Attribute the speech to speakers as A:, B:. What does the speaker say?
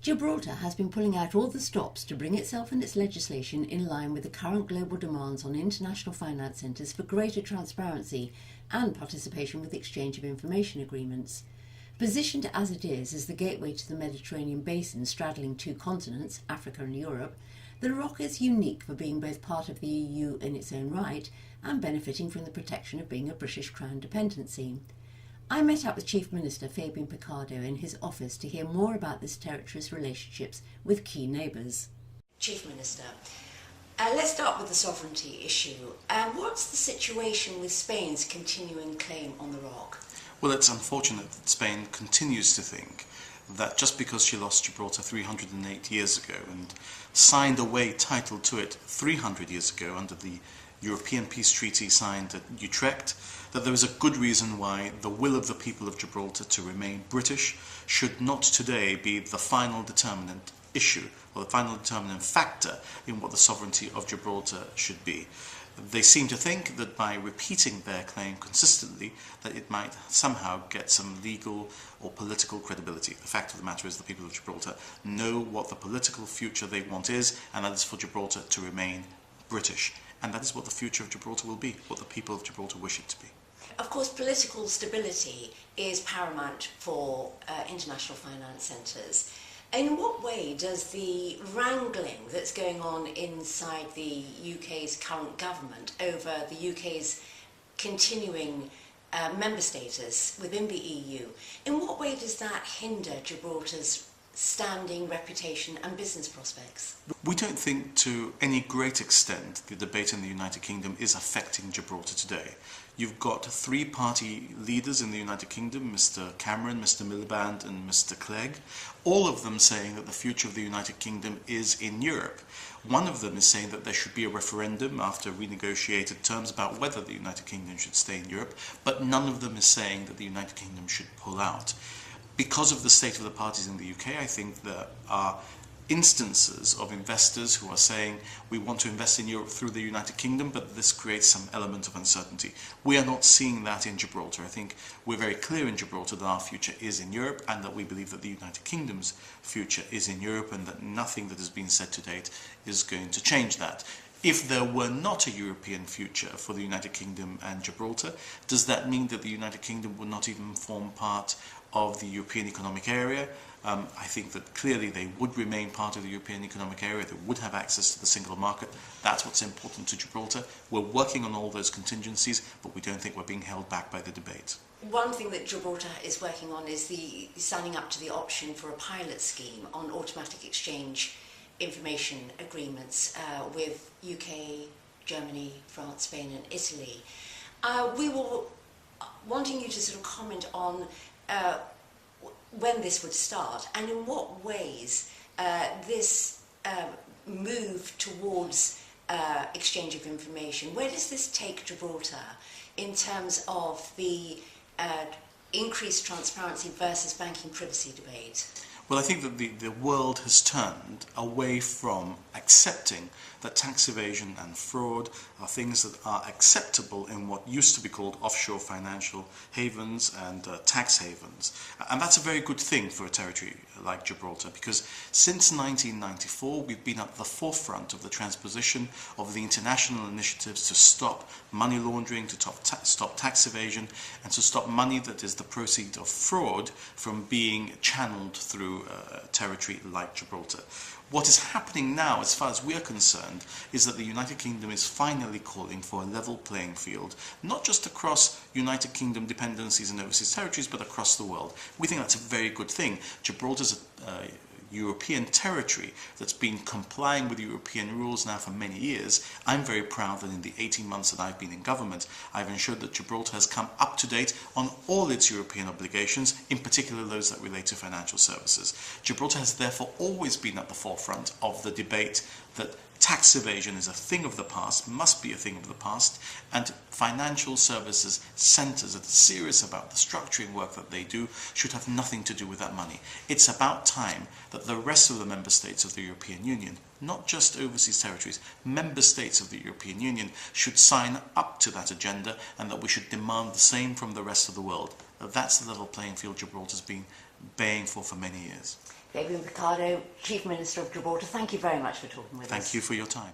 A: Gibraltar has been pulling out all the stops to bring itself and its legislation in line with the current global demands on international finance centres for greater transparency and participation with exchange of information agreements. Positioned as it is as the gateway to the Mediterranean basin straddling two continents, Africa and Europe, the ROC is unique for being both part of the EU in its own right and benefiting from the protection of being a British Crown dependency. I met up with Chief Minister Fabian Picardo in his office to hear more about this territory's relationships with key neighbours. Chief Minister, let's start with the sovereignty issue. What's the situation with Spain's continuing claim on the ROC?
B: Well, it's unfortunate that Spain continues to think that just because she lost Gibraltar 308 years ago and signed away title to it 300 years ago under the European Peace Treaty signed at Utrecht, that there is a good reason why the will of the people of Gibraltar to remain British should not today be the final determinant issue or the final determinant factor in what the sovereignty of Gibraltar should be. They seem to think that by repeating their claim consistently that it might somehow get some legal or political credibility. The fact of the matter is the people of Gibraltar know what the political future they want is, and that is for Gibraltar to remain British. And that is what the future of Gibraltar will be, what the people of Gibraltar wish it to be.
A: Of course, political stability is paramount for international finance centres. In what way does the wrangling that's going on inside the UK's current government over the UK's continuing member status within the EU, in what way does that hinder Gibraltar's standing, reputation and business prospects?
B: We don't think to any great extent the debate in the United Kingdom is affecting Gibraltar today. You've got three-party leaders in the United Kingdom, Mr Cameron, Mr Miliband and Mr Clegg, all of them saying that the future of the United Kingdom is in Europe. One of them is saying that there should be a referendum after renegotiated terms about whether the United Kingdom should stay in Europe, but none of them is saying that the United Kingdom should pull out. Because of the state of the parties in the UK, I think there are instances of investors who are saying we want to invest in Europe through the United Kingdom, but this creates some element of uncertainty. We are not seeing that in Gibraltar. I think we're very clear in Gibraltar that our future is in Europe and that we believe that the United Kingdom's future is in Europe and that nothing that has been said to date is going to change that. If there were not a European future for the United Kingdom and Gibraltar, does that mean that the United Kingdom would not even form part of the European Economic Area? I think that clearly they would remain part of the European Economic Area, they would have access to the single market. That's what's important to Gibraltar. We're working on all those contingencies, but we don't think we're being held back by the debate.
A: One thing that Gibraltar is working on is the signing up to the option for a pilot scheme on automatic exchange information agreements with UK, Germany, France, Spain and Italy. We were wanting you to sort of comment on when this would start and in what ways this move towards exchange of information, where does this take Gibraltar in terms of the increased transparency versus banking privacy debate?
B: Well, I think that the world has turned away from accepting that tax evasion and fraud are things that are acceptable in what used to be called offshore financial havens and tax havens. And that's a very good thing for a territory like Gibraltar, because since 1994 we've been at the forefront of the transposition of the international initiatives to stop money laundering, to stop tax evasion, and to stop money that is the proceeds of fraud from being channeled through a territory like Gibraltar. What is happening now, as far as we are concerned, is that the United Kingdom is finally calling for a level playing field, not just across United Kingdom dependencies and overseas territories, but across the world. We think that's a very good thing. Gibraltar's a European territory that's been complying with European rules now for many years. I'm very proud that in the 18 months that I've been in government, I've ensured that Gibraltar has come up to date on all its European obligations, in particular those that relate to financial services. Gibraltar has therefore always been at the forefront of the debate that tax evasion is a thing of the past, must be a thing of the past, and financial services centres that are serious about the structuring work that they do should have nothing to do with that money. It's about time that the rest of the member states of the European Union, not just overseas territories, member states of the European Union should sign up to that agenda, and that we should demand the same from the rest of the world. That's the level playing field Gibraltar's been baying for many years.
A: Fabian Picardo, Chief Minister of Gibraltar, thank you very much for talking with us.
B: Thank you for your time.